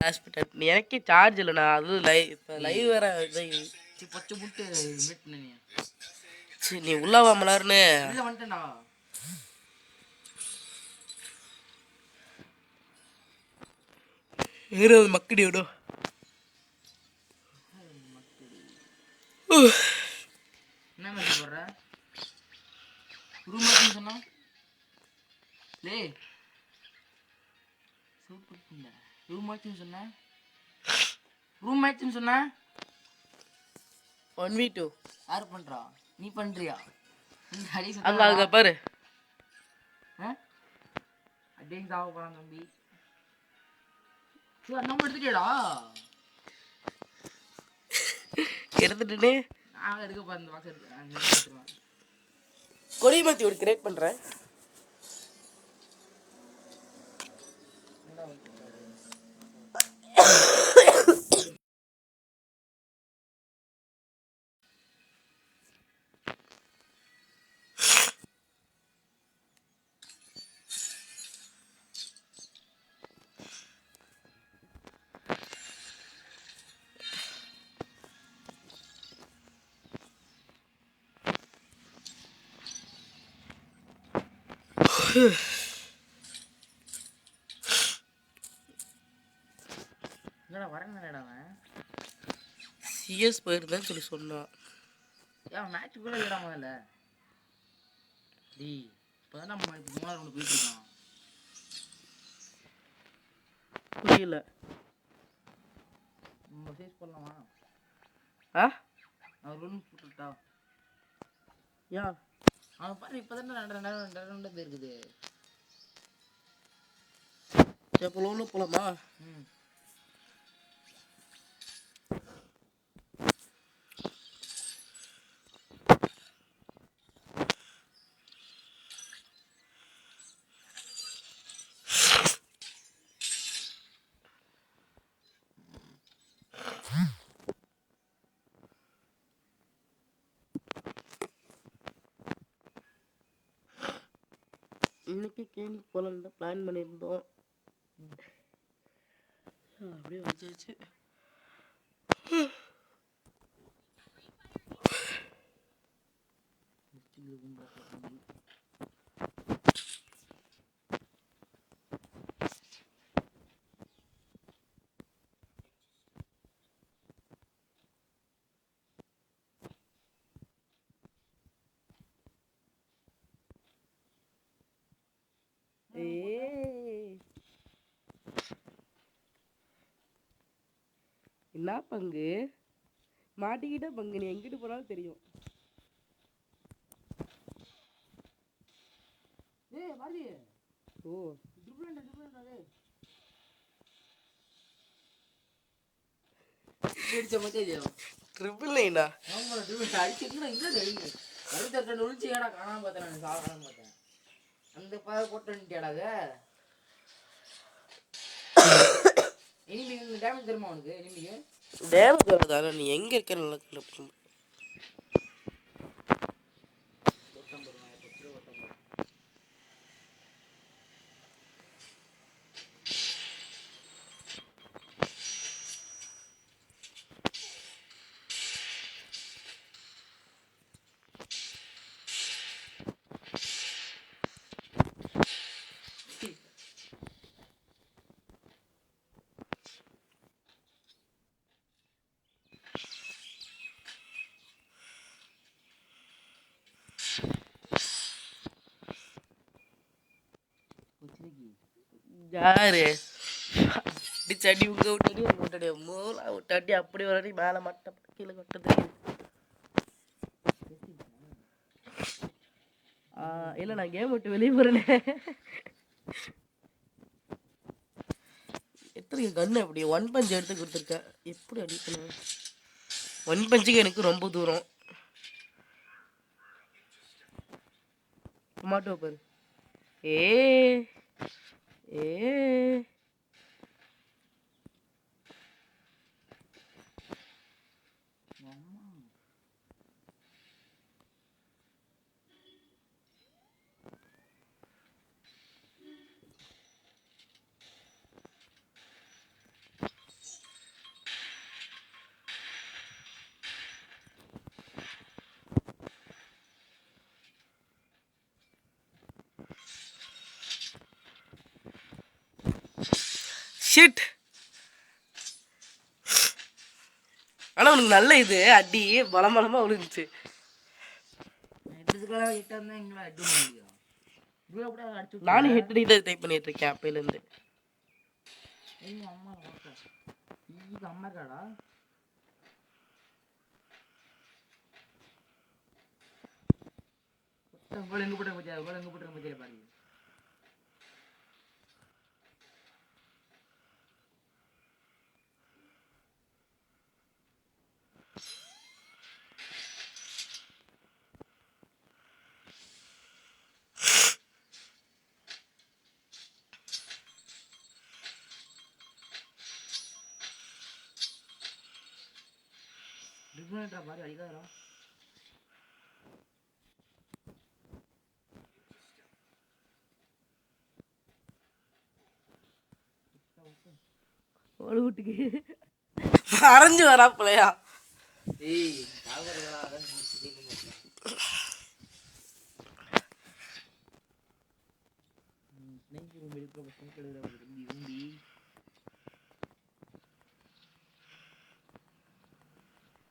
Hospital எனக்கே charge இல்லைண்ணா. அது லைவ் வேற பச்சை புட்டு வெயிட் பண்ணி சரி நீ உள்ளவா மலர்னு இல்லை வந்துட்டேன்டா. இருபது மக்கடி விடும். என்ன மாதிரி போடுற ரூம் மேட்ச்னு சொன்னா லே சூப்பர் ரூம் மேட்ச்னு சொன்ன ரூம் மேட்ச்னு சொன்ன 1v2 யார் பண்றா? நீ பண்றியா? அங்க அங்க பாரு. அடே சாவ போறான் தம்பி. நம்ம எடுத்துட்டியாடா? எடுத்துட்டே நான் எடுக்க போறேன். இந்த பாக்ஸ் எடுத்துருவேன். கொடி மாத்தி ஒரு கிரியேட் பண்றேன். என்னடா வரேன்டா அவன் சிஎஸ் போயிருந்தேன்னு சொல்லி சொன்னான். ஏன் மேட்ச் கூட இல்லடா முதல்ல. டேய் இப்போதான் நம்ம இப்போ 3 ரவுண்ட் போயிட்டு இருக்கோம். புரியல. நம்ம சேஸ் பண்ணலாமா? அவர் ரூம் போட்டுட்டா. யா அவன் பாரு இப்போதான் 2 ரவுண்டு போயிருக்குது. எப்போ லோனு போலாமா? இன்னைக்கு கேள்வி போலாம் தான் பிளான் பண்ணியிருந்தோம். அப்படியே வந்துச்சு. என்ன பங்கு மாட்டிக்கிட்ட பங்கு, நீ எங்கிட்டு போனாலும் தெரியும். ஏய் பாரதி ஓ ட்ரிபிள் அடிச்ச மச்சாஜி ட்ரிபிள் நைனா? ஆமா ட்ரிபிள் அடிச்சிருந்தா இல்ல தெரியுங்க. 62 உளிச்சியாடா காணாம பார்த்தேன். நான் சாவகாம பார்த்தேன். அந்த பாத போட்டுட்டியாடாங்க. எனிமி டேமேஜ் தருமா உனக்கு? எனிமிக்கு டேமேஜ் வரதானே? நீ எங்க இருக்க நல்லா கிளப்பு. யாரு அடி உங்க விட்டாடி அங்க விட்டாடி மூளை விட்டாட்டி அப்படி வராடி மேலே மட்டும் கீழே கொட்ட தெரியுது. இல்லை நான் கேம் விட்டு வெளியே போறேனே. எத்தனை கன்று அப்படி 1 பஞ்ச் எடுத்து கொடுத்துருக்கேன். எப்படி அடிக்கணும்? 1 பஞ்சுக்கு எனக்கு ரொம்ப தூரம். டொமாட்டோ பாரு. ஏ ஷிட். ஆனா உனக்கு நல்ல இது அடி பலமா விழுந்துச்சு. ஹெட்டுக்குலாம் ஹிட்டாக இருந்தால் எங்களால் ஹெட் பண்ண முடியும். இவ்வளோ கூட அடிச்சு நானும் ஹெட் அடி தான் டைப் பண்ணிட்டு இருக்கேன் அப்பையிலேருந்து. எங்கள் அம்மா பார்த்தா இது அம்மா இருக்காடா. இவ்வளோ எங்கே போட்டு பச்சா இவ்வளோ எங்கே போட்டு பச்சா பாரு. டிஃப்ரெண்ட்டா பாரு அடிக்காதரா. ஒரு வீட்டுக்கு அரைஞ்சு வராப்பிலையா. ஏய் கால்கடா அதான் ஸ்னேக் ரூம் இருக்கிற ஸ்னேக் கடை உண்டி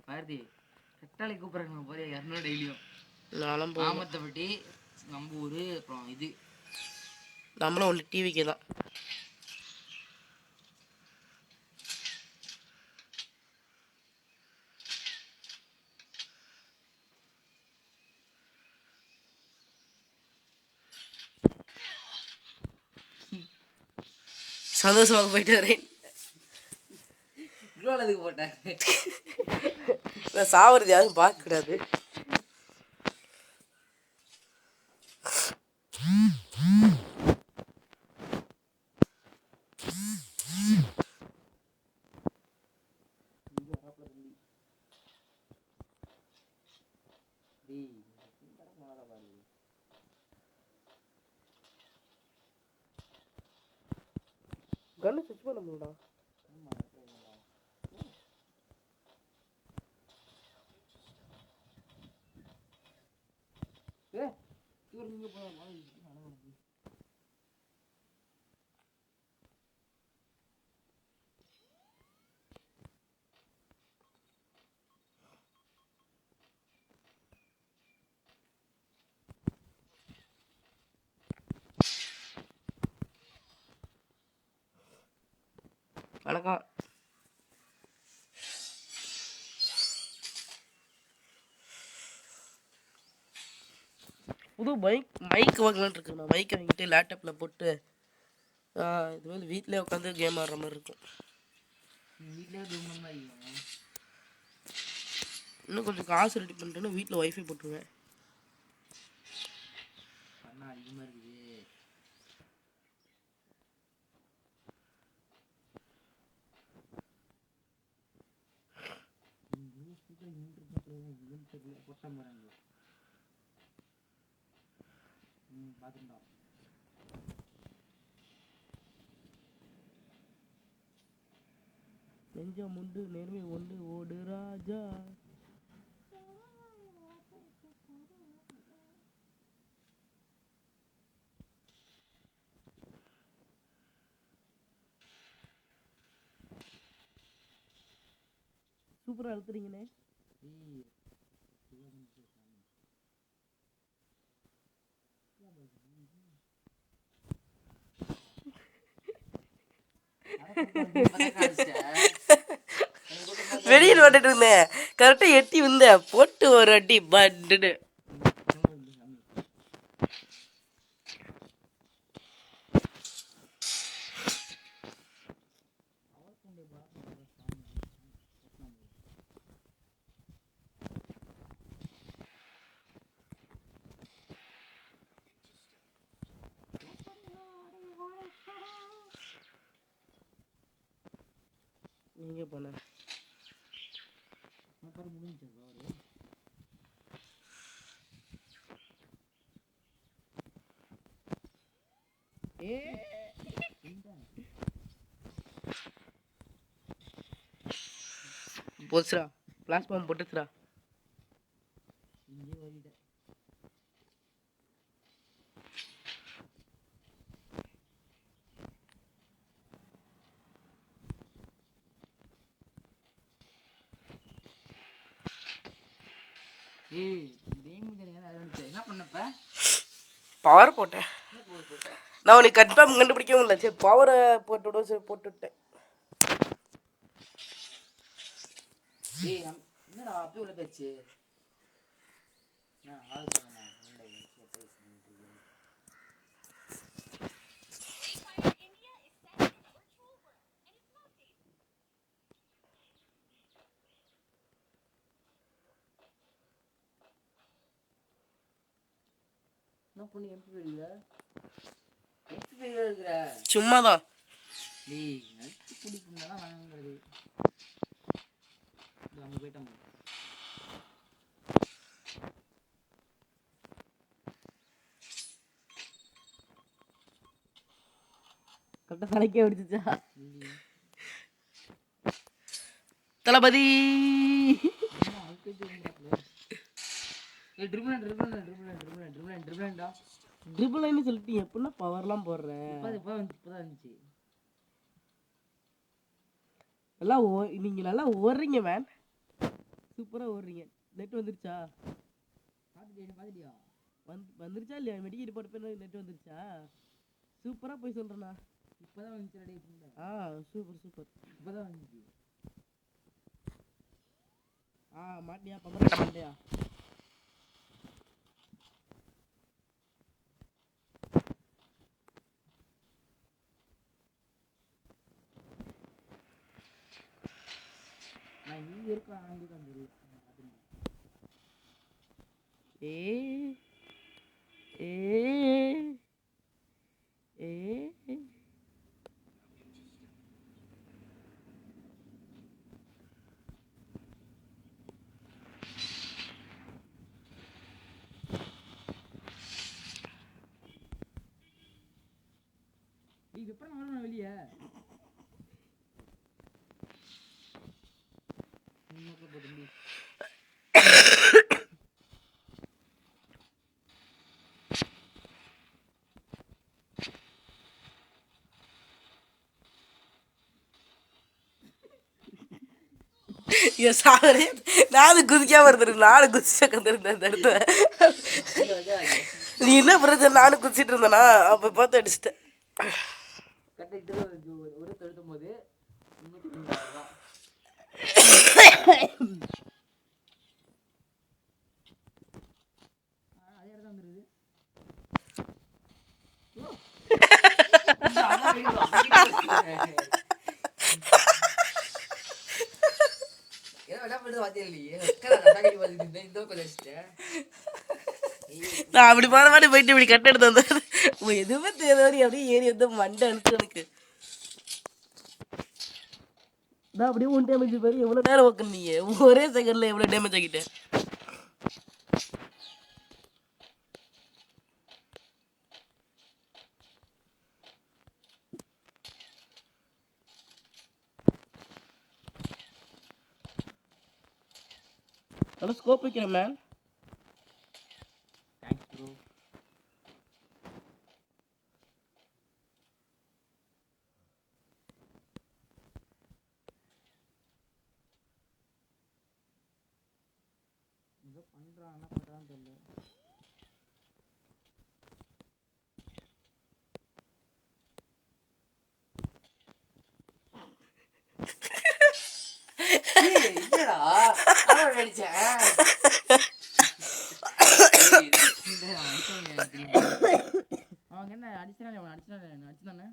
பாரதி கட்டாளி கூப்பிட்றாங்க போறியா 200 டெய்லியும். நானும் ஆமத்தப்பட்டி நம்ம ஊர் அப்புறம் இது நம்மளும் ஒன்று டிவிக்கு தான். சந்தோஷமாக போயிட்டு வரேன். இவ்வளோ அதுக்கு போட்டேன். நான் சாவறது யாரும் பார்க்கக்கூடாது. கண்ணு சுவிட்ச் பண்ண முடியல. வணக்கம். புது மைக் வாங்கலான்னு இருக்கு. நான் மைக் வாங்கிட்டு லேப்டாப்பில் போட்டு இது மாதிரி வீட்டிலே உட்காந்து கேம் ஆடுற மாதிரி இருக்கும். வீட்டிலே இன்னும் கொஞ்சம் காசு ரெடி பண்ணிட்டேன்னா வீட்டில் ஒய்ஃபை போட்டுருவேன். அதிகமாக இருக்குது. பார்த்துட்டா நெஞ்சம் உண்டு நேர்மை ஒன்று ஓடு ராஜா. சூப்பராக அழுத்துறீங்கண்ணே. வெளியில் வந்துட்டு இருந்தேன். கரெக்டாக எட்டி வந்தேன் போட்டு ஒரு அடி பட்டுன்னு. நீங்க போன போச்சுடா. பிளாஸ்பாம் போட்டுச்சுடா. ஏய் என்ன பண்ணப்ப பவர் போட்டேன். என்ன போட்ட நான் உனக்கு கன்ஃபார்ம் கண்டுபிடிக்கவும் இல்லை. சரி பவரை போட்டு விடுவோம். சரி போட்டுவிட்டேன். ஏய் என்னடா அப்படியே உள்ள போச்சு நான் ஆள் பண்ணேன் என்ன பண்ணி எப்படி இருக்கிற சும்மாதான். டேய் நைட்டு குடிக்கணும்னா வாங்குறது அங்க போயிட்டோம் கரெக்டாக தலைக்கே பிடிச்சிச்சா தளபதி? ட்ரிபிள்னு சொல்லிட்டு எப்படின்னா பவர்லாம் போடுறேன். எல்லாம் நீங்கள் நல்லா ஓடுறீங்க மேன். சூப்பராக ஓடுறீங்க. நெட் வந்துருச்சா? வந்துருச்சா இல்லையா? மெடிக்கெட் போட்டு போய் நெட் வந்துருச்சா? சூப்பராக போய் சொல்கிறேண்ணா. இப்போதான் வந்துச்சு. Super super. இப்போதான் வந்துச்சு. மாட்டியா பம்பரட்ட மாட்டியா? நான் இங்க இருக்கேன் அங்கே வந்து ஏ ஏ ஏ இது எப்பறம் வரணும் வெளியே சாதனை. நானும் குதிக்காம இருந்திருக்கு. நானும் குதிச்சு உட்காந்துருந்தேன் அந்த இடத்துல. நீ என்ன பிரச்சனை? நானும் குதிச்சிட்டு இருந்தேனா? அப்போ பார்த்து அடிச்சிட்டேன். ஒரு தடுத்தும் போது அதே இடத்துல வந்துருது. நான் அப்படி போன மாதிரி போயிட்டு இப்படி கட்ட எடுத்து வந்தேன். எதுவுமே தெரியாத அப்படியே ஏறி வந்து மண்டை அனுச்சு எனக்கு. நான் அப்படியே ஒன் டேமேஜ் பாரு. எவ்வளோ நேரம் வைக்கணும் நீ? ஒரே செகண்ட்ல எவ்வளோ டேமேஜ் ஆகிட்டேன். நல்லா ஸ்கோப் வைக்கிறேன் மேன். Thanks bro. ஏதோ பண்றான், என்ன பண்றான்னு தெரியல. என்னடா அடிச்சேன் அவங்க என்ன அடிச்சானே அடிச்சானே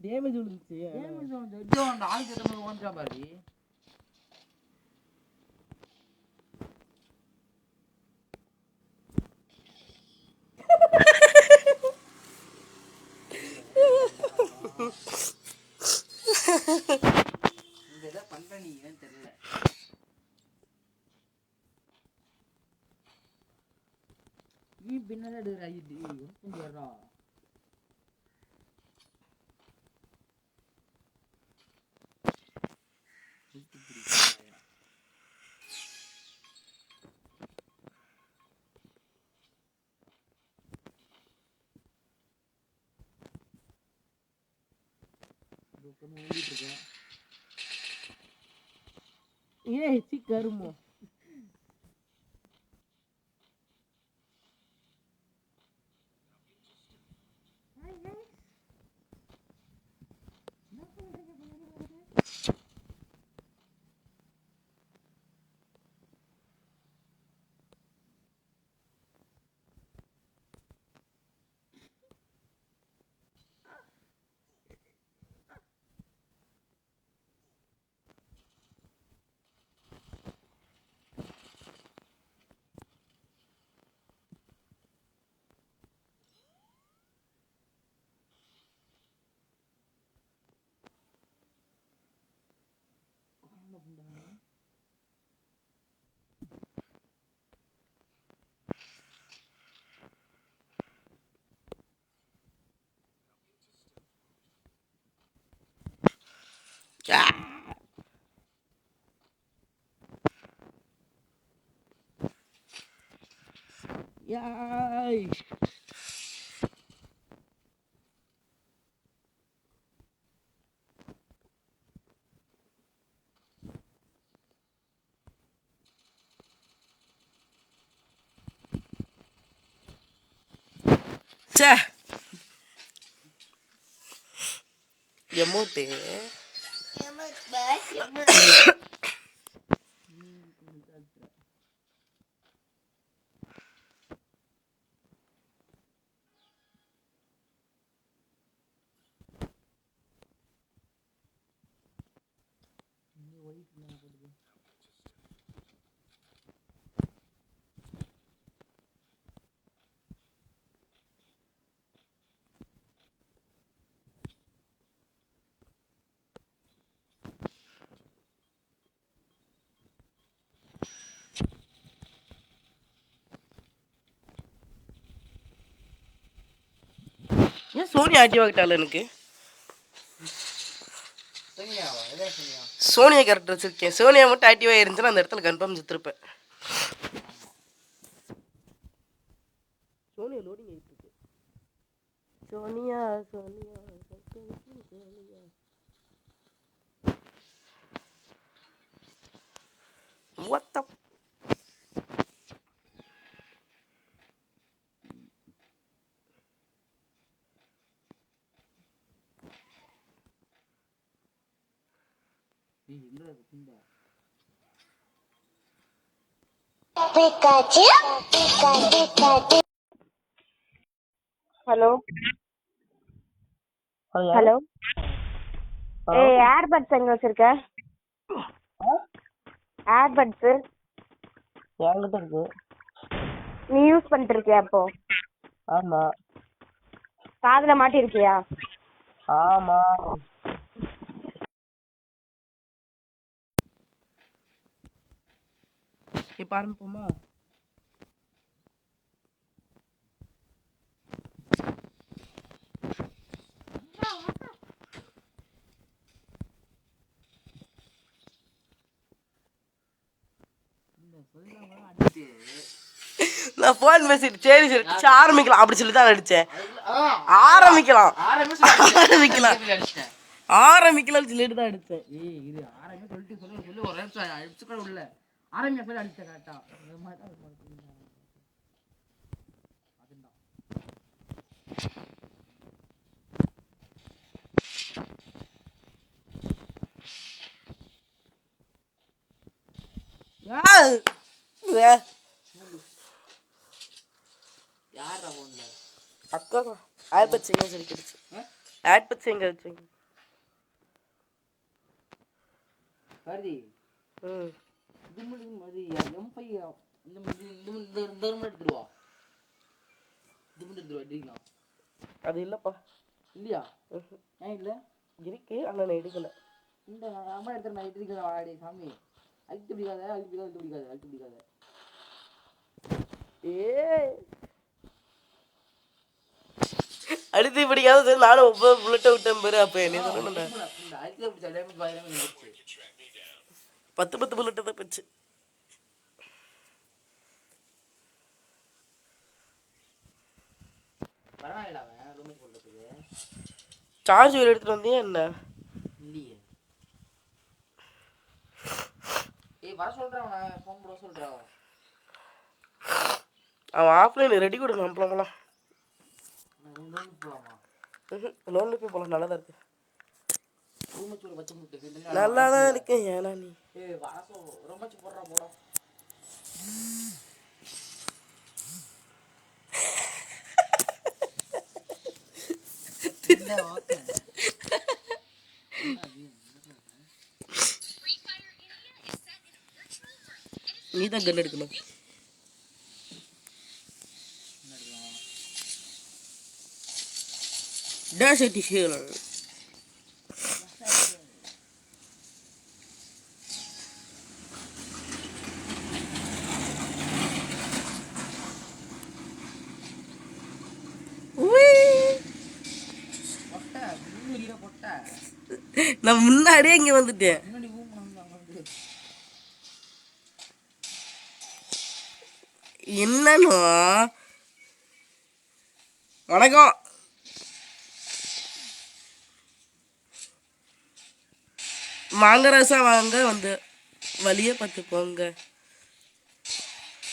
டேமேஜ் விழுந்துச்சு. அந்த ஆளுக்கு ஏற்ற மாதிரி ஓன்றா பாரு. இந்த இதை பண்ற நீ ஏன்னு தெரியல. நீ பின்னாடி எடுக்கிறாய் புரியாதா? ஏய் சி கருமோ. யாய் சே எமோட்டு ஏன் சோனியா ஆக்டிவ் ஆகிட்டால எனக்கு சோனியா கேரக்டர் வச்சிருக்கேன் சோனியா மட்டும் ஆக்டிவாக இருந்துச்சுன்னா அந்த இடத்துல கன்ஃபார்ம் செத்துருப்பேன் சோனியா லோடிங் ஆகிட்டு இருக்கு Sonia Sonia Sonia What the hello hello ஏய் ஏர்பட்ஸ் எங்க வச்சிருக்க ஏர்பட்ஸ் என்கிட்ட இருக்கு நீ யூஸ் பண்ணிட்டு இருக்கியா இப்போ ஆமா காதுல மாட்டி இருக்கியா ஆமா இப்ப ஆரம்பிப்போமா நான் போன் பேசிட்டு சரி சரி ஆரம்பிக்கலாம் அப்படி சொல்லி தான் அடிச்சேன் ஆரம்பிக்கலாம் ஆரம்பிக்கலாம் ஆரம்பிக்கலாம்னு சொல்லிட்டு தான் அடிச்சேன் ஏய் இது ஆரம்பி சொல்லிட்டு சொல்லி ஒரு நிமிஷம் அடிச்சு கூட உள்ள ஆரம்பி போய் அடிச்சேன் கரெக்டா இந்த மாதிரி தான் யாரா போன்ல அக்கா ஏர்பட்ஸ் எங்க வச்சிருக்கீங்க ஏர்பட்ஸ் எங்க வச்சிருக்கீங்க பாரதி இது மட்டும் அது M5 இந்த எடுத்துருவா இது மட்டும் எடுத்துருவா எடுக்கலாம் அது இல்லப்பா இல்லையா ஏன் இல்லை இருக்கு ஆனால் நான் எடுக்கல இந்த அம்மா எடுத்துட்டு நான் எடுத்துக்கலாம் வாடி சாமி அழுத்து பிடிக்காத அழுத்து பிடிக்காத அழுத்து பிடிக்காத அடுத்து பிடிக்காத நானும் ஒவ்வொரு புல்லட்டை விட்டேன் பேரு அப்ப என்ன சொல்லணும்டா இந்த அழுத்து பிடிச்ச 10 புல்லட்டை தான் போச்சு பரவாயில்ல அவன் ரூமுக்கு போடுறதுக்கு சார்ஜ் வேறு எடுத்துட்டு வந்தியா என்ன இல்லையே ஏய் வர சொல்றான் அவன் ஃபோன் போட சொல்றான் அவன் ஆஃப்லைன் ரெடி கொடு நம்பலாங்களா ரூமுக்கு போலாமா லோன்ல போய் போகலாம் நல்லா தான் இருக்கு ரூமுக்கு ஒரு பச்சை முட்டை நல்லா தான் இருக்கு ஏன்னா நீ ஏய் வர சொல் ரூமுக்கு போடுறா போடா நீ தான் கன் எடுக்கணும் டேஷ் ஹீலர் நான் முன்னாடியே இங்க வந்துட்டேன். முன்னாடி வந்து என்னன்னு வணக்கம். வாங்க ரசா வாங்க, வந்து வழியே பார்த்து போங்க.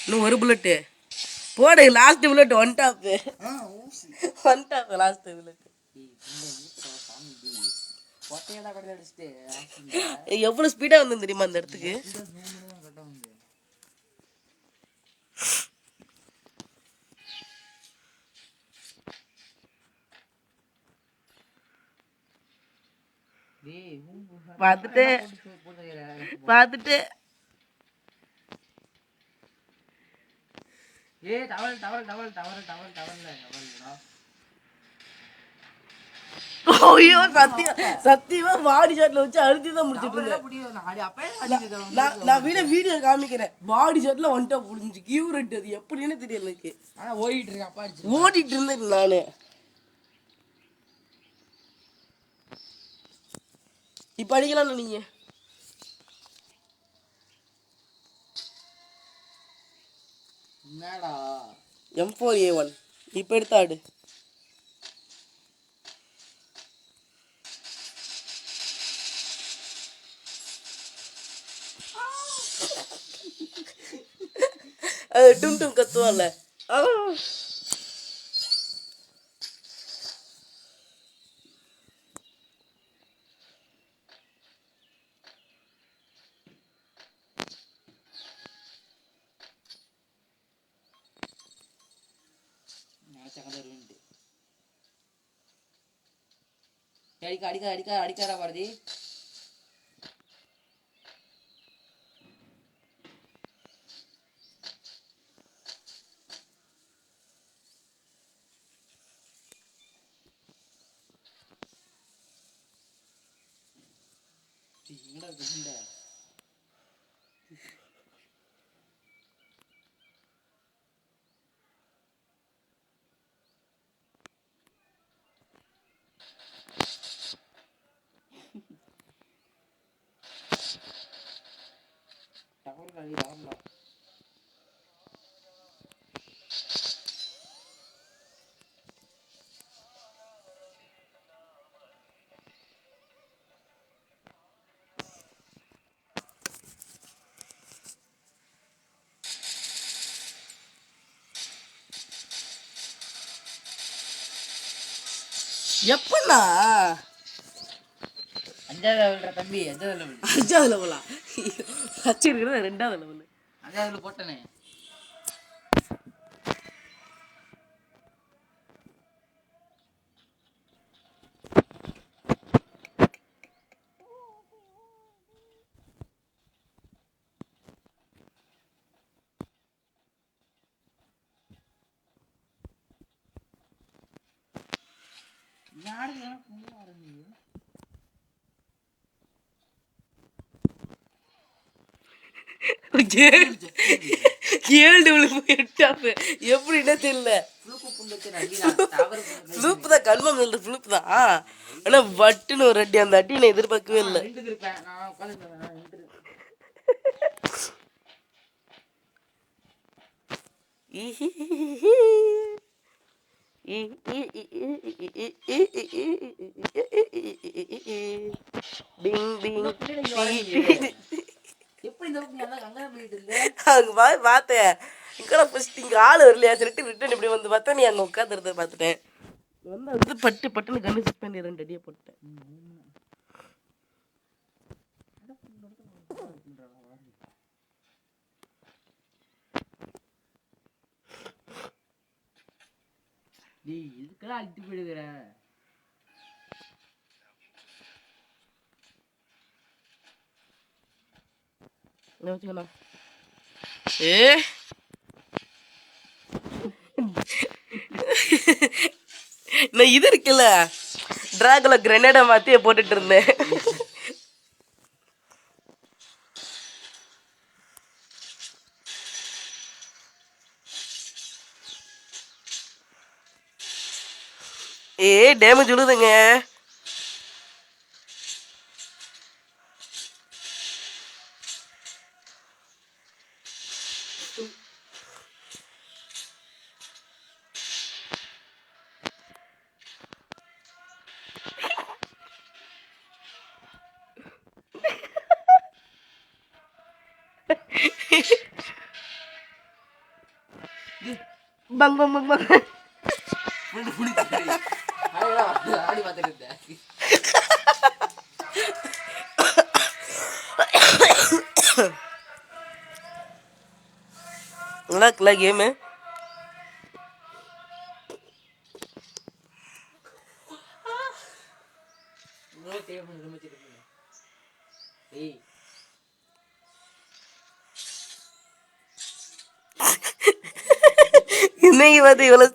இன்னும் ஒரு புல்லட்டு போடு. Last bullet one tap. One tap last bullet. எவ்வளவு ஸ்பீடா வந்து தெரியுமா அந்த இடத்துக்கு? பார்த்துட்டு பார்த்துட்டு ஐயோ சத்தியமா பாடி ஷாட்ல வச்சு அழுத்தி தான் முடிச்சிட்டு இருந்தேன். நான் வீடியோ காமிக்கிறேன். பாடி ஷாட்ல ஒன் டாப் முடிஞ்சு கியூரட். அது எப்படின்னு தெரியல எனக்கு. ஓடிட்டு இருந்தேன் நானு. இப்ப அடிக்கலாம் நீங்க. M4A1 இப்ப எடுத்து ஆடு. அது டும் டும் கத்துவான்ல. அடிக்காரா பாரதி. எப்பண்ணா அஞ்சாவது தம்பி. அஞ்சாவது லெவலா? வச்சிருக்கிறத ரெண்டாவது லெவல். அஞ்சாவதுல போட்டனே. எப்படின்னா தெரியல. தான் கன்ஃபார்ம் இல்லை. ஃப்ளூப் தான். ஆனா வட்டுன்னு ஒரு அடி. அந்த அடி நான் எதிர்பார்க்கவே இல்லை. பார்த்தேன் இங்க ஆளு வரலையா சொல்லிட்டு ரிட்டன் இப்படி வந்து பார்த்தா நீ அங்க உட்காந்துருந்த பார்த்துட்டேன். வந்து பட்டு பட்டுன்னு கண்ணு செட் பண்ணி 2 அடியை போட்டேன். இதுக்கெல்லாம் அழுத்தி போயிடுகிற நான் இது இருக்குல்ல டிராகுல கிரனேடை மாத்தி போட்டுட்டு இருந்தேன். டேமேஜ் விழுதுங்க. பங் பங் பங் பங். ஆடி பார்த்துட்டு இருந்தேன். நல்லா இருக்குல்ல கேமு? இன்னைக்கு பார்த்து இவ்வளோ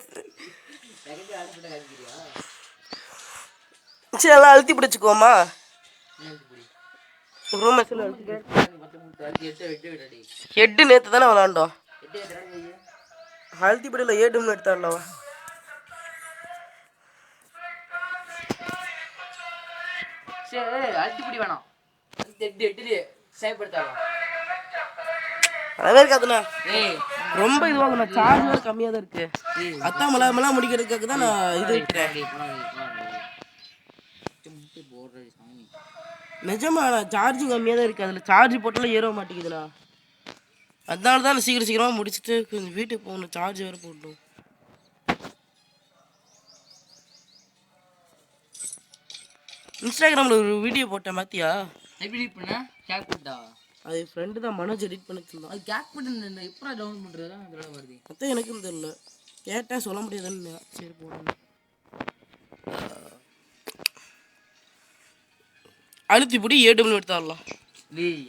சரி எல்லாம் அழுத்தி பிடிச்சிக்குவோமா? ரூம் ஹெட்டு நேற்று தானே விளாண்டோம். அழுத்தி பிடியில் ஏடுன்னு எடுத்தாடலவா? சரி அழுத்திப்பிடி வேணாம். அதே இருக்காதுண்ணா. ரொம்ப இதுவாகுண்ணா. சார்ஜ் வேறு கம்மியாக தான் இருக்கு. அத்தான் மலாம் முடிக்கிறதுக்காக தான் நான் இது இருக்கிறேன். நிஜமாண்ணா சார்ஜும் கம்மியாக தான் இருக்குது. அதில் சார்ஜ் போட்டாலும் ஏற மாட்டேங்குதுண்ணா. அதனால தான் சீக்கிரம் சீக்கிரமாக முடிச்சுட்டு கொஞ்சம் வீட்டுக்கு போகணும். சார்ஜ் வேறு போடணும். இன்ஸ்டாகிராமில் ஒரு வீடியோ போட்டேன் மாத்தியா? எப்படி பண்ண கேக் போட்டா? அது ஃப்ரெண்டு தான் மனோஜ் எடிட் பண்ணிட்டு இருந்தான். அது கேக் போட்டு எப்போ டவுன்லோட் பண்ணுறது தான் அதெல்லாம் வருது. அதான் எனக்கும் தெரியல. கேட்டேன் சொல்ல முடியாதுன்னு. சரி போடணும். அழுத்தி பிடி ஏடும்னு எடுத்தாடலாம்.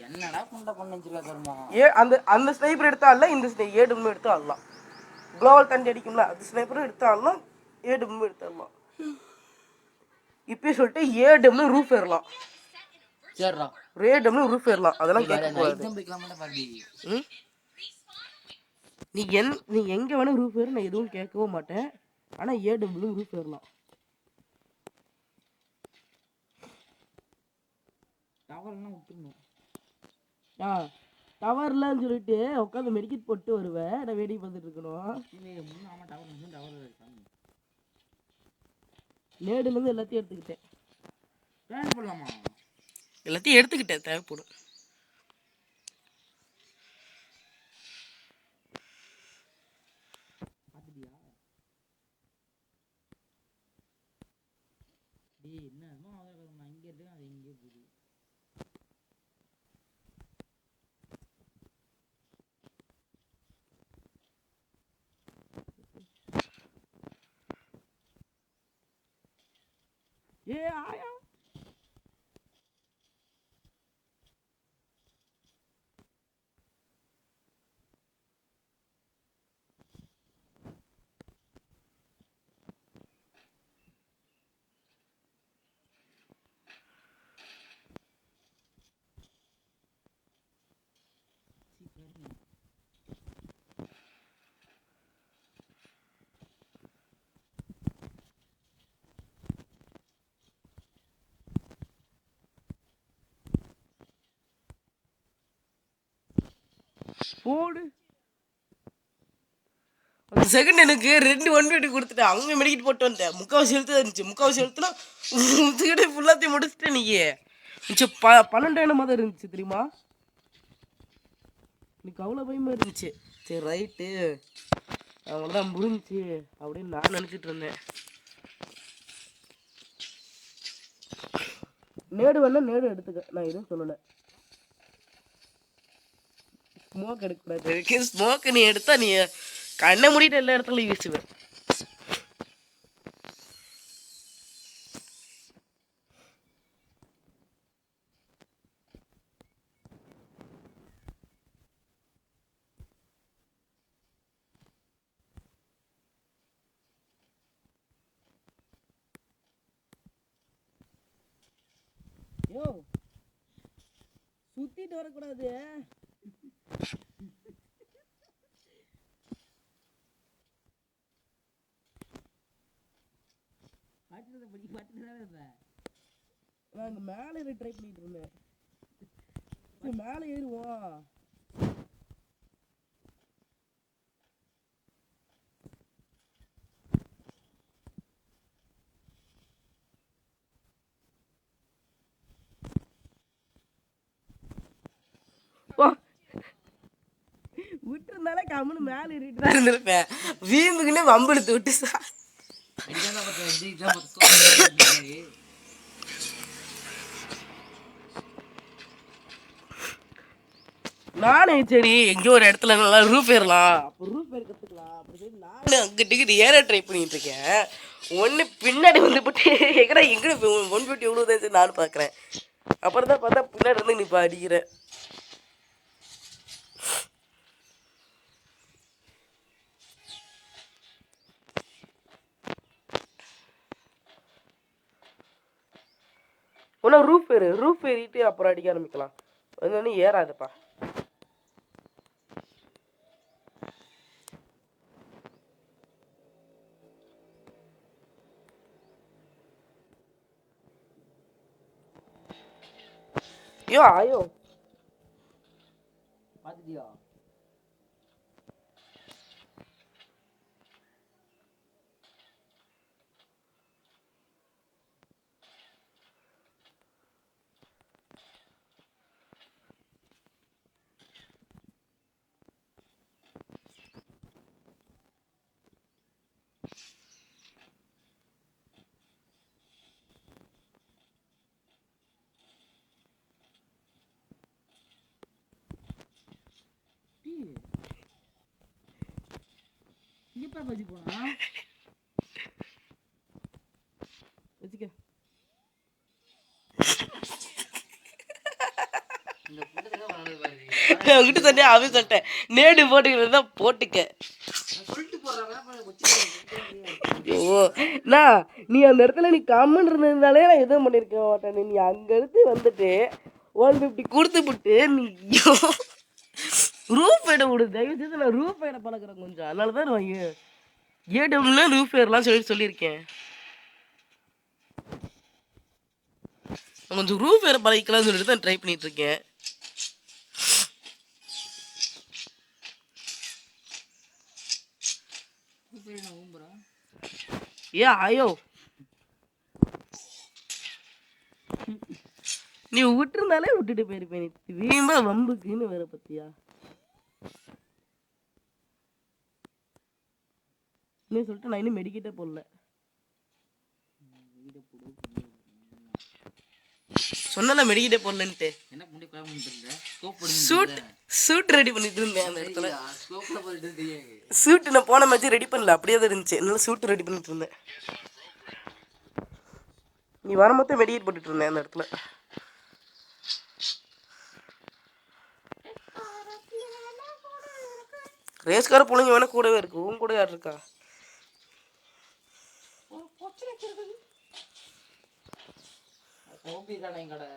என்னடா கொண்ட பண்ண வச்சிருக்கா? அந்த அந்த ஸ்னைப்பர் எடுத்தால இந்த ஏடும்னு எடுத்து ஆடலாம். குளோவல் தண்டி அடிக்கும்ல அது ஸ்னைப்பரும் எடுத்து ஆடலாம். ஏடும்னு எடுத்துடலாம். இப்பயே சொல்லிட்டு ஏடும்னு ரூஃப் ஏறலாம். சரிடா ரேடம்னு ரூஃப் ஏறலாம். அதெல்லாம் கேட்கக்கூடாது. நீ எங்கே வேணா ரூஃப் ஏறு. நான் எதுவும் கேட்கவும் மாட்டேன். ஆனால் ஏடம்னு ரூஃப் ஏறலாம். டவர்லன்னு சொல்லிட்டு உட்காந்து மெடிக்கெட் போட்டு வருவேன். நான் வேடிக்கை பார்த்துட்டு இருக்கணும். நேடுலேருந்து எல்லாத்தையும் எடுத்துக்கிட்டேன். எல்லாத்தையும் எடுத்துக்கிட்டேன். தேவைப்படும். ஏ ஆயா போடு. அந்த செகண்ட் எனக்கு 2 120 கொடுத்துட்டேன். அங்கே மெடிக்கிட்டு போட்டு வந்துட்டேன். முக்கால்வாசி எழுத்து தான் இருந்துச்சு. முக்கால்வாசி எழுத்துனா முத்துக்கிட்டே ஃபுல்லாத்தையும் முடிச்சுட்டு நீயே மிச்சம் 12 என்னமா தான் இருந்துச்சு தெரியுமா? எனக்கு அவ்வளோ பயமாக இருந்துச்சு. சரி ரைட்டு அவ்வளோதான் முடிஞ்சிச்சு அப்படின்னு நான் நினச்சிட்டு இருந்தேன். நேடு வேணா நேடு எடுத்துக்க. நான் எதுவும் சொல்லலை. ஸ்மோக் எடுக்கக்கூடாது. ஸ்மோக்கு நீ எடுத்தா நீ கண்ணை மூடிட்டு எல்லா இடத்துலையும் வீசுவேன். யோ சுத்திட்டு வரக்கூடாது. நாங்கள் மேலே ஏறி ட்ரை பண்ணிட்டு இருந்தேன். மேலே ஏறுவோம். விட்டுருந்தாலே கம்முன்னு மேலே ஏறிட்டு தான் இருந்திருப்பேன். வீம்புக்குன்னே வம்பெடுத்து விட்டு நானும் சரி எங்கேயோ ஒரு இடத்துல நல்லா ரூப் ஏறலாம், அப்போ ரூப் ஏற கற்றுக்கலாம் அப்படி சொல்லி நானும் அங்கிட்டு ஏற ட்ரை பண்ணிட்டு இருக்கேன். ஒன்று பின்னாடி வந்து போட்டு எங்கடா எங்கட 150 எவ்வளோ தான் நானும் பார்க்குறேன். அப்புறம் தான் பார்த்தா பின்னாடி இருந்து நீ இப்போ அடிக்கிற. ஒன்றும் ரூப் ஏறிட்டு அப்புறம் அடிக்க ஆரம்பிக்கலாம். ஒன்று ஏறாதுப்பா. ஐயோ ஐயோ பார்த்துட்டியா? எப்பா பஜி போனா வச்சுக்க. இந்த கூட்டத்துல வராது பாரு. அவங்ககிட்ட சொன்னே அவன் சொல்லிட்டேன் நேடு போட்டுக்கிறது தான் போட்டுக்க. சொல்லிட்டு போறாங்க. ஐயோ நான் நீ அந்த இடத்துல நீ கம்மன் இருந்திருந்தாலே நான் எதுவும் பண்ணியிருக்க மாட்டேன். நீ அங்கே இருந்து வந்துட்டு 150 கொடுத்து விட்டு நீ ரூப் ஏட விடு. தயவு செய்து நான் ரூப் ஏட பழக்கிறேன் கொஞ்சம். அதனால தான் நான் ஏடம்ல ரூப் ஏறலாம் சொல்லியிருக்கேன். கொஞ்சம் ரூப் ஏற பழகிக்கலாம்னு சொல்லிட்டு தான் ட்ரை பண்ணிட்டு இருக்கேன். ஏ ஐயோ நீ விட்டுருந்தாலே விட்டுட்டு போயிருப்பேன். நீ வீம்பா வம்புக்குன்னு வேற பத்தியா நீ சொல்லிட்டு நான் இன்னும் மெடிக்கிட்டே போடல. சொன்னல மெடிக்கிட்டே போடலன்ட்டு. எனக்கு முடி கோயம் பண்ணிட்டு சூட் ரெடி பண்ணிட்டு இருந்தேன் அந்த இடத்துல. ஸ்கோப்ல போயிட்டு தெரியாது. சூட்டு நான் போன மாதிரி ரெடி பண்ணல, அப்படியே தான் இருந்துச்சு. என்னால சூட்டு ரெடி பண்ணிட்டு இருந்தேன். நீ வர மொத்தம் மெடிக்கேட் போட்டுட்டு இருந்தேன் அந்த இடத்துல. ரேஸ்கார பிள்ளைங்க வேணா கூடவே இருக்கு. உன் கூட யார் இருக்கா? கோபி கடை கடை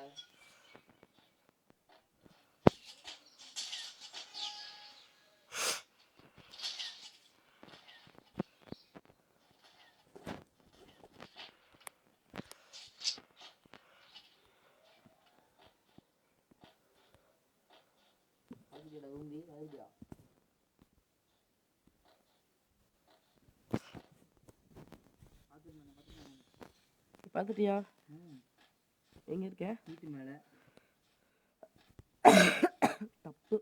பார்த்துட்டியா? எங்க இருக்க? வீட்டு மேல தப்பு.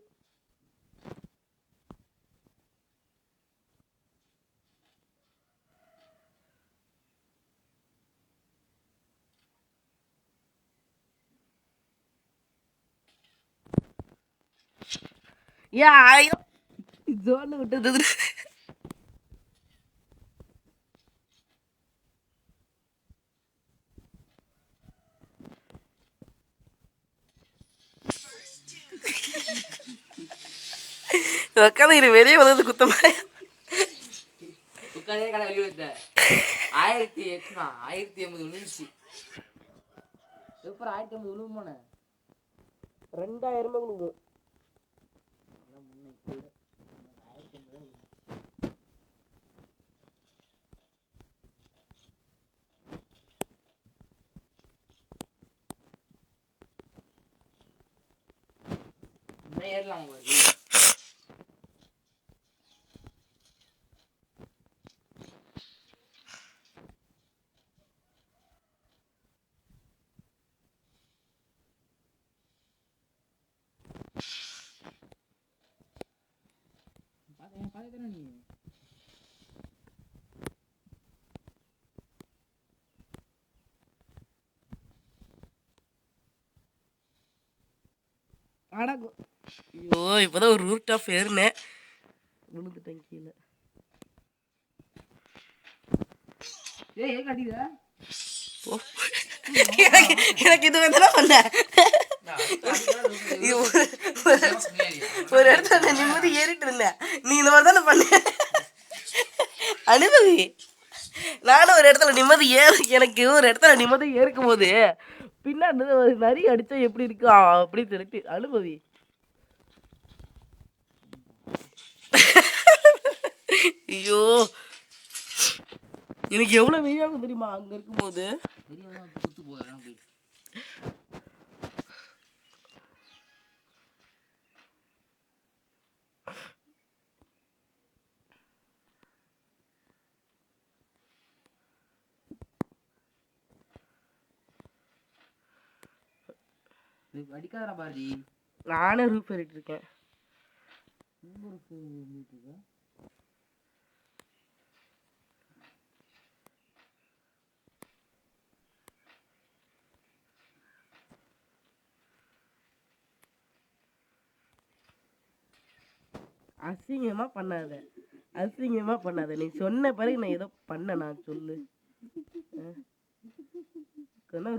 யா ஐயோ ஜோன்ல விட்டது. உட்காந்து வெளியே வந்து குத்தமா உட்காந்தே கடை வெளியே வந்த 1080 விழுந்துச்சு. எப்பறம் 1080 விழுவுமானே 2000 கொடுக்கும். ஏறலாம் நாளே தானே நீ ஆடா ஐயோ இப்போதான் ஒரு ரூட் ஆஃப் ஏறினேன் விழுந்துட்டேன் கீழே. ஏய் ஏன் கட்டிடுற எனக்கு எனக்கு இது வந்து பண்ண இது ஒரு இடத்துல நான் நிம்மதி ஏறிட்டு இருந்தேன். நீ இந்த மாதிரி தானே பண்ண அனுபவி. நானும் ஒரு இடத்துல நிம்மதி எனக்கு ஒரு இடத்துல நிம்மதி ஏற்கும் போது பின்னாடி ஒரு நரி அடிச்சா எப்படி இருக்கு அப்படி சொல்லிட்டு அனுபவி. ஐயோ எனக்கு எவ்வளவு வெய்யாகும் தெரியுமா அங்க இருக்கும்போது. குத்து போகிறேன் போயிட்டு அடிக்காதா பாரதி. நானே ரூப் ஏறிட்டு இருக்கேன். அசிங்கமா பண்ணாத அசிங்கமா பண்ணாத. நீ சொன்ன பிறகு நான் ஏதோ பண்ண நான் சொல்லு.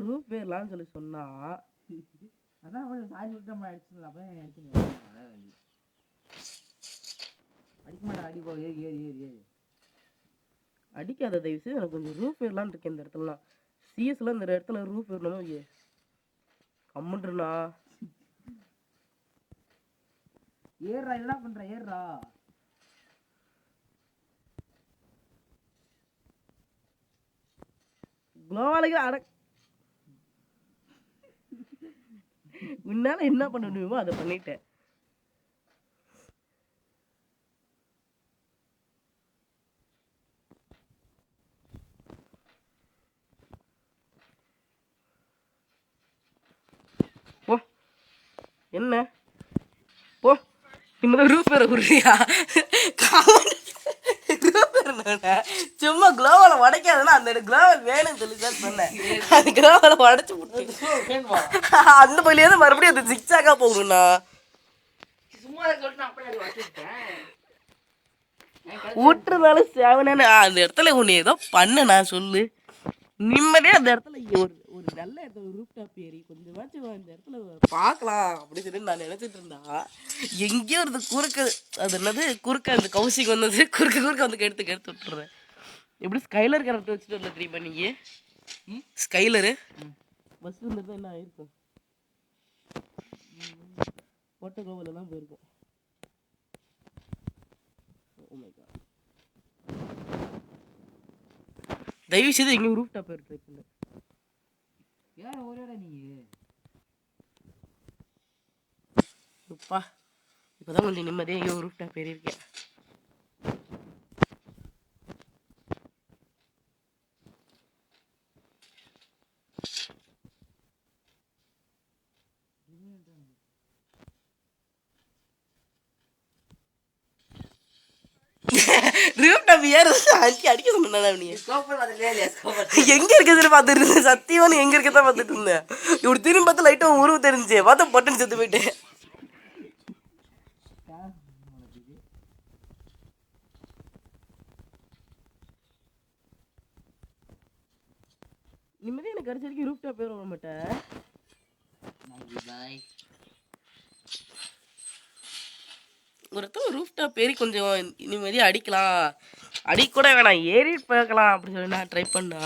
ரூப் பேர்லான்னு சொல்லி சொன்னா அதான் சாரி விட்டு நம்ம அடிச்சுக்கலாம். அப்போ அடிச்சுங்க அடிக்க மாட்டேன். அடி போ ஏறி ஏறி ஏறி ஏறி அடிக்காத தயவு செய்து. எனக்கு கொஞ்சம் ரூப் ஏறலான்னு இருக்கேன் இந்த இடத்துலலாம். சிஎஸ்ல இந்த இடத்துல ரூப் ஏறணும் கம்முன்றுண்ணா. ஏறுறா என்ன பண்ற ஏறுறா. குளோவாலுக்கு அட உன்னால என்ன பண்ண முடியுமோ அதை பண்ணிட்டேன். போ என்ன போ இனிமே ரூப் பேரை குடுறியா சும்மா குளோவால உடைக்காதுன்னா அந்த குளோவல் வேணும்னு சொல்லி தான் சொன்னேன். அந்த குளோவால உடைச்சு அந்த பள்ளியே தான் மறுபடியும் அது சிக்ஸாக்கா போகணும்ண்ணா. சும்மா சொல்லிட்டு அப்படியே வச்சுட்டேன். ஊட்டுறதால சேவனேன்னு அந்த இடத்துல உன்னை ஏதோ பண்ண நான் சொல்லு. நிம்மதியாக அந்த இடத்துல ஒரு ஒரு நல்ல இடத்துல ரூப் டாப் ஏறி கொஞ்சமாச்சும் அந்த இடத்துல பார்க்கலாம் அப்படின்னு சொல்லி நான் நினச்சிட்டு இருந்தா எங்கேயோ ஒரு குறுக்க அது என்னது குறுக்க அந்த கவுசிங் வந்தது குறுக்க வந்து எடுத்து விட்டுறேன். எப்படி ஸ்கைலர் கேரக்டர் வச்சுட்டு வரல தெரியுமா நீங்கள்? ஸ்கைலரு பஸ் வந்துட்டு என்ன ஆயிருக்கும் ஓட்ட கோவிலெல்லாம் போயிருக்கும். தயவு செய்து எங்கேயும் ரூப் டாப் ட்ரை பண்ணல. ஏன் ஒரேடா நீ அப்பா இப்போதான் கொஞ்சம் நிம்மதியாக எங்கேயோ ரூப் டாப் ஏறி இருக்கேன். ரூப் டாப் அடிக்க சொன்னா நீ எங்க இருக்கிறது பார்த்துட்டு இருந்தேன். சத்தியமான எங்க இருக்கதான் பார்த்துட்டு இருந்தேன். இப்படி திரும்பி பார்த்து லைட்டா உருவு தெரிஞ்சு பார்த்தா பொட்டுன்னு செத்து போயிட்டேன். நிம்மதியாக எனக்கு கடைசி வரைக்கும் ரூப் டாப் பேர் வர மாட்டேன். ஒரு இடத்துல ரூப் டாப் ஏறி கொஞ்சம் நிம்மதியாக அடிக்கலாம். அடிக்க கூட வேணாம் ஏறி பார்க்கலாம் அப்படின்னு சொல்லி நான் ட்ரை பண்ணா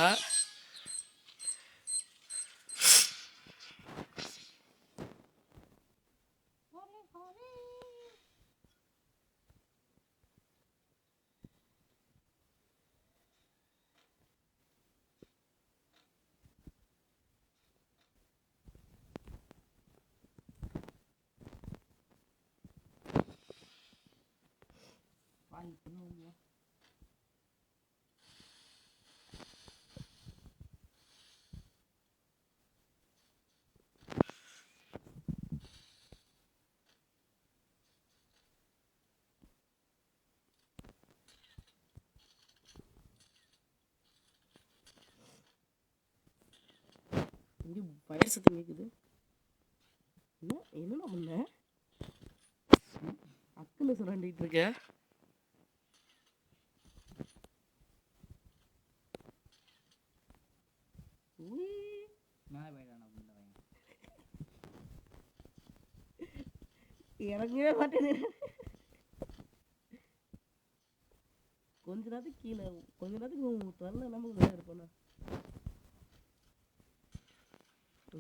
இங்கே ஃபயர் சத்தம் கேட்குது. என்னடா பண்ண அக்கில் சுரண்டிட்டு இருக்க? இறங்கவே மாட்டேன். கொஞ்ச நேரத்துக்கு கீழே கொஞ்ச நேரத்துக்கு தரல நம்ம மேலே இருப்போண்ணா.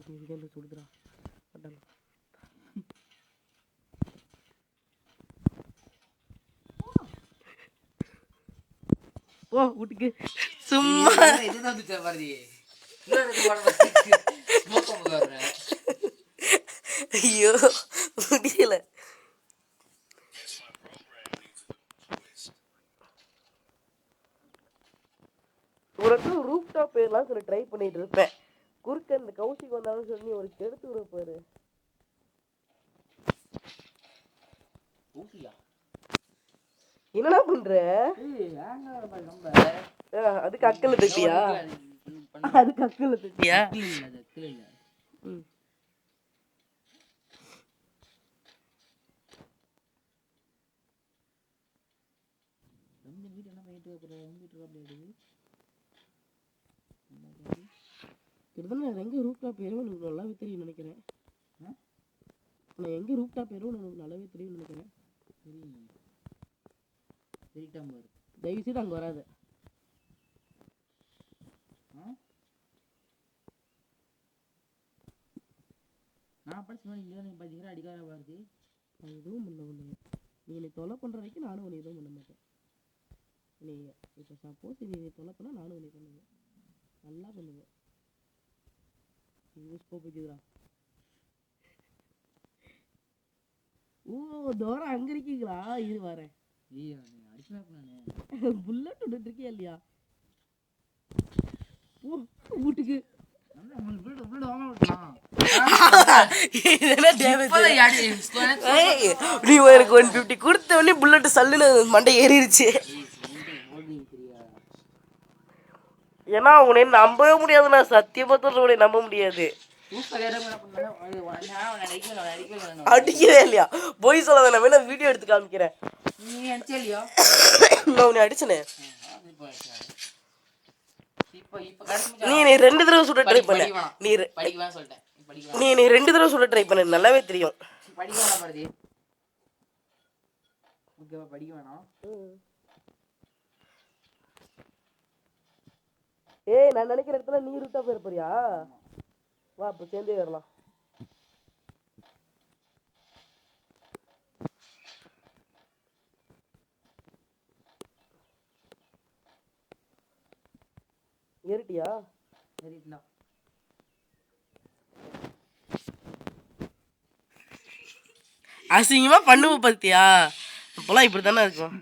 சுடுதுடா போ வீட்டுக்கு. சும்மா ஐயோ முடியல. உனக்கு ரூப் டாப் பேர்லாம் சொல்லி ட்ரை பண்ணிட்டு இருப்பேன். குறுக்க இந்த கௌசிக்கு வந்தாலும் சொல்லி ஒரு கெடுத்து விட பாரு. என்னடா பண்ற? அதுக்கு அக்கல தட்டியா? அதுக்கு அக்கல தட்டியா? எங்க ரூப்டா பேரும் எனக்கு நல்லாவே தெரியும் நினைக்கிறேன். நான் எங்க ரூப்டா பேரும் எனக்கு நல்லாவே தெரியும் நினைக்கிறேன். தயவு செய்து அங்க வராது. எதுவும் பண்ண முடியாது. நீ என்னை தொலை பண்ற வரைக்கும் நானும் உன்னை எதுவும் பண்ண மாட்டேன். நீ இப்போ சப்போஸ் நீ தொலை பண்ணா நானும் உன்னை பண்ணுவேன். நல்லா பண்ணுவேன். போக்குதுடா. ஓ தோரம் அங்க இருக்கீங்களா? இது வரேன். புல்லட் விட்டுட்டு இருக்கியா இல்லையா? வீட்டுக்கு நீ எனக்கு 150 கொடுத்த உடனே புல்லட் சல்லுன்னு மண்டை ஏறிடுச்சு. ஏன்னா உன்னை நம்பவே முடியாதுண்ணா. சத்தியமா உன்னை நம்ப முடியாது. அடிக்கவே இல்லையா? போய் சொல்லாத. நான் வேணா வீடியோ எடுத்து காமிக்கிறேன். நான் உன்னை அடிச்சனே. நீ 2 தடவை சுட ட்ரை பண்ண. நீ 2 தடவை சுட ட்ரை பண்ண. நல்லாவே தெரியும். ஏய் நான் நினைக்கிற இடத்துல நீ ரூட்டா போயிருப்பியா? வா அப்ப சேர்ந்தே வரலாம். ஏறிட்டியா? ஏறிட்டா. அசிங்கமா பண்ணுவ பத்தியா? இப்பெல்லாம் இப்படி தானே இருக்கும்.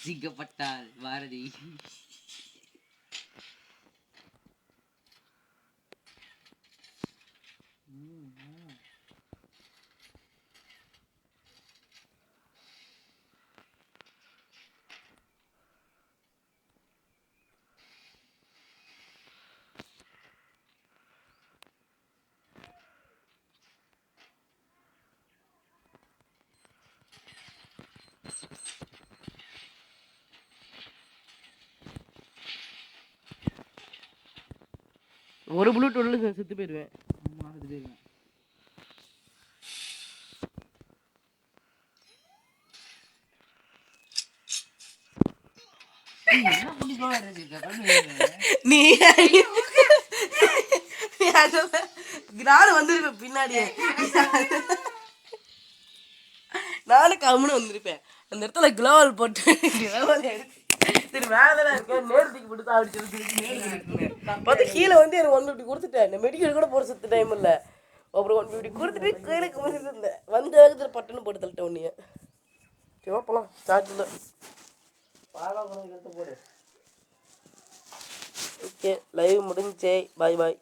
சிங்கப்பட்டால் பாரதி. ஒரு புல்லட் உள்ள செத்து போயிடுவேன். நீ நானும் வந்துருப்பேன் பின்னாடியே. நானும் கம்முன்னு வந்திருப்பேன். அந்த இடத்துல குளோவல் போட்டு சரி வேலை இருக்கேன். நேரத்துக்கு போட்டு தான் பார்த்து கீழே வந்து எனக்கு 150 கொடுத்துட்டேன். இந்த மெடிக்கல் கூட போட சுத்த டைம் இல்லை. அப்புறம் 150 கொடுத்துட்டு கீழே குறைச்சிட்டு இருந்தேன். வந்து வேகத்தில் பட்டுன்னு போட்டு தள்ளிட்டேன் உன்னைய. சரி போகலாம். சார்ஜில் பாலா எடுத்து போடு. ஓகே லைவ் முடிஞ்சே. பாய் பாய்.